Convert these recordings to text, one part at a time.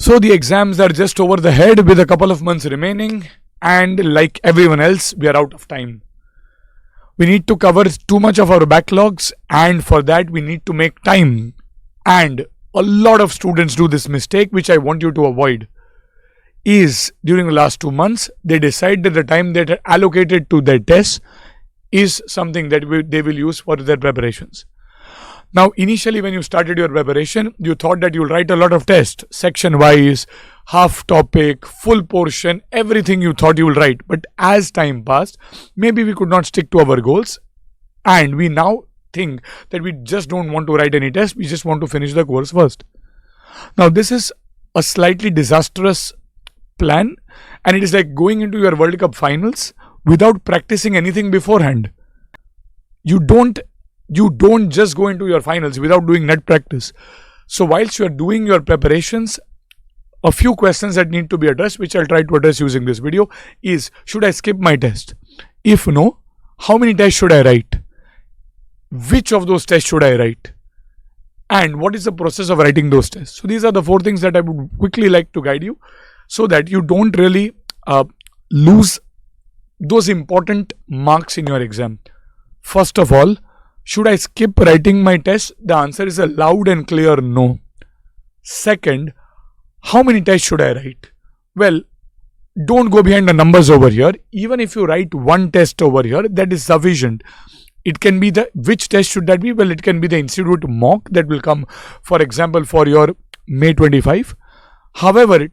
So the exams are just over the head with a couple of months remaining, and like everyone else, we are out of time. We need to cover too much of our backlogs, and for that we need to make time. And a lot of students do this mistake, which I want you to avoid. Is during the last 2 months, they decide that the time that are allocated to their tests is something that they will use for their preparations. Now, initially when you started your preparation, you thought that you'll write a lot of tests, section wise, half topic, full portion, everything you thought you will write. But as time passed, maybe we could not stick to our goals, and we now think that we just don't want to write any test, we just want to finish the course first. Now, this is a slightly disastrous plan, and it is like going into your World Cup finals without practicing anything beforehand. You don't just go into your finals without doing net practice. So whilst you are doing your preparations, a few questions that need to be addressed, which I'll try to address using this video, is: should I skip my test? If no, how many tests should I write? Which of those tests should I write? And what is the process of writing those tests? So these are the 4 things that I would quickly like to guide you, so that you don't really lose those important marks in your exam. First of all, should I skip writing my test? The answer is a loud and clear no. Second, how many tests should I write? Well, don't go behind the numbers over here. Even if you write 1 test over here, that is sufficient. It can be which test should that be? Well, it can be the institute mock that will come, for example, for your May 25. However,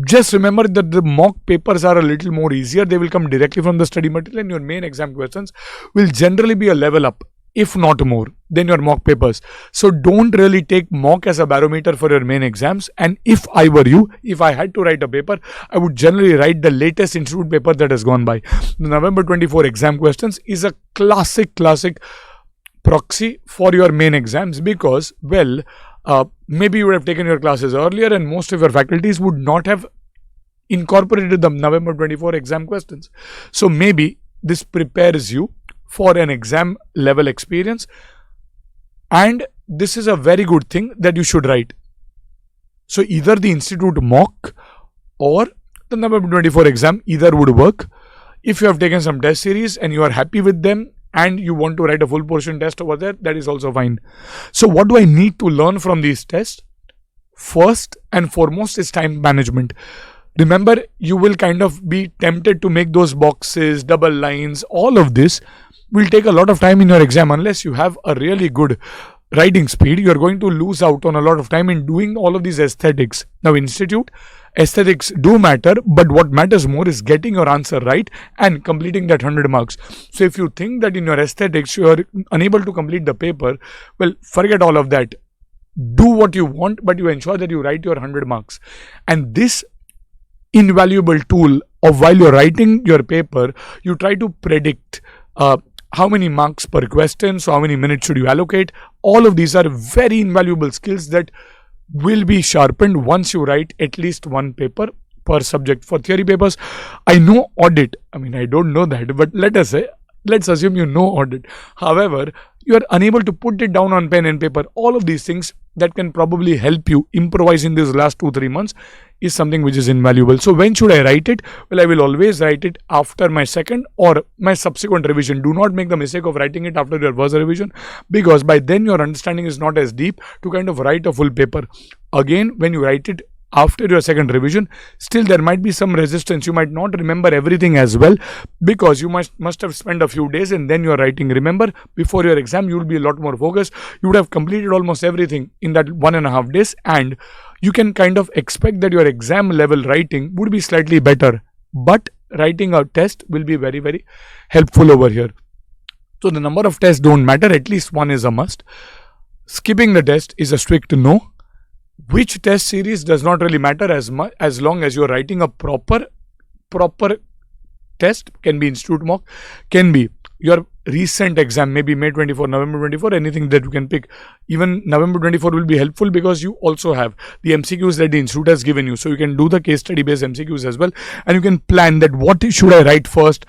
just remember that the mock papers are a little more easier. They will come directly from the study material, and your main exam questions will generally be a level up, if not more, than your mock papers. So don't really take mock as a barometer for your main exams. And if I were you, if I had to write a paper, I would generally write the latest institute paper that has gone by. The November 24 exam questions is a classic proxy for your main exams, because, well, maybe you would have taken your classes earlier and most of your faculties would not have incorporated the November 24 exam questions. So maybe this prepares you for an exam level experience, and this is a very good thing that you should write. So either the institute mock or the November 24 exam, either would work. If you have taken some test series and you are happy with them and you want to write a full portion test over there, that is also fine. So what do I need to learn from these tests? First and foremost is time management. Remember, you will kind of be tempted to make those boxes, double lines. All of this will take a lot of time in your exam. Unless you have a really good writing speed, you are going to lose out on a lot of time in doing all of these aesthetics. Now, institute aesthetics do matter, but what matters more is getting your answer right and completing that 100 marks. So if you think that in your aesthetics you are unable to complete the paper, well, forget all of that. Do what you want, but you ensure that you write your 100 marks. And this invaluable tool of, while you're writing your paper, you try to predict how many marks per question, so how many minutes should you allocate. All of these are very invaluable skills that will be sharpened once you write at least 1 paper per subject. For theory papers, I know audit. I mean, I don't know that, but let's assume you know audit. However, you are unable to put it down on pen and paper. All of these things that can probably help you improvise in these last 2-3 months is something which is invaluable. So when should I write it? Well, I will always write it after my second or my subsequent revision. Do not make the mistake of writing it after your first revision, because by then your understanding is not as deep to kind of write a full paper. Again, when you write it after your second revision, still there might be some resistance. You might not remember everything as well, because you must have spent a few days and then you're writing. Remember, before your exam you will be a lot more focused. You would have completed almost everything in that 1.5 days, and you can kind of expect that your exam level writing would be slightly better. But writing a test will be very, very helpful over here. So the number of tests don't matter, at least 1 is a must. Skipping the test is a strict no. Which test series does not really matter as much, as long as you're writing a proper test. Can be institute mock, can be your recent exam, maybe May 24, November 24, anything that you can pick. Even November 24 will be helpful because you also have the MCQs that the institute has given you. So you can do the case study based MCQs as well, and you can plan that what should I write first.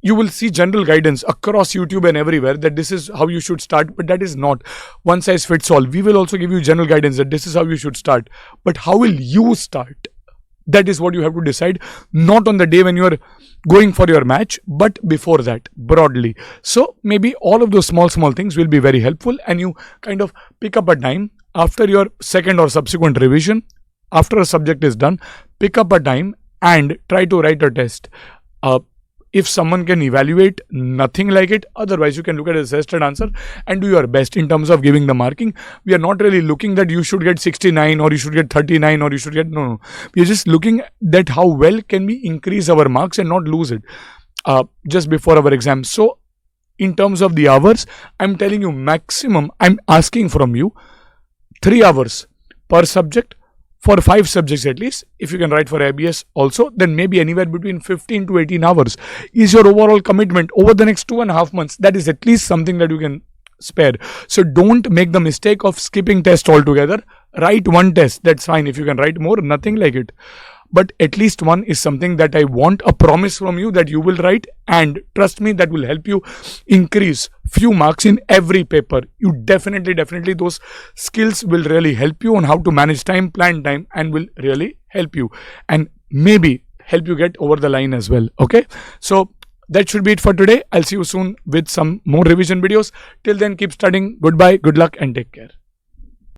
you will see general guidance across YouTube and everywhere that this is how you should start, but that is not one size fits all. We will also give you general guidance that this is how you should start, but how will you start? That is what you have to decide, not on the day when you are going for your match, but before that, broadly. So maybe all of those small things will be very helpful, and you kind of pick up a time after your second or subsequent revision. After a subject is done, pick up a time and try to write a test. If someone can evaluate, nothing like it. Otherwise, you can look at a suggested answer and do your best in terms of giving the marking. We are not really looking that you should get 69 or you should get 39 or you should get, no. We are just looking that how well can we increase our marks and not lose it just before our exam. So in terms of the hours, I'm telling you maximum, I'm asking from you 3 hours per subject. For 5 subjects at least. If you can write for ABS also, then maybe anywhere between 15 to 18 hours is your overall commitment over the next 2.5 months. That is at least something that you can spare. So don't make the mistake of skipping test altogether. Write one test, that's fine. If you can write more, nothing like it. But at least one is something that I want a promise from you that you will write, and trust me, that will help you increase few marks in every paper. You definitely those skills will really help you on how to manage time, plan time, and will really help you and maybe help you get over the line as well. Okay, so that should be it for today. I'll see you soon with some more revision videos. Till then, keep studying. Goodbye, good luck, and take care.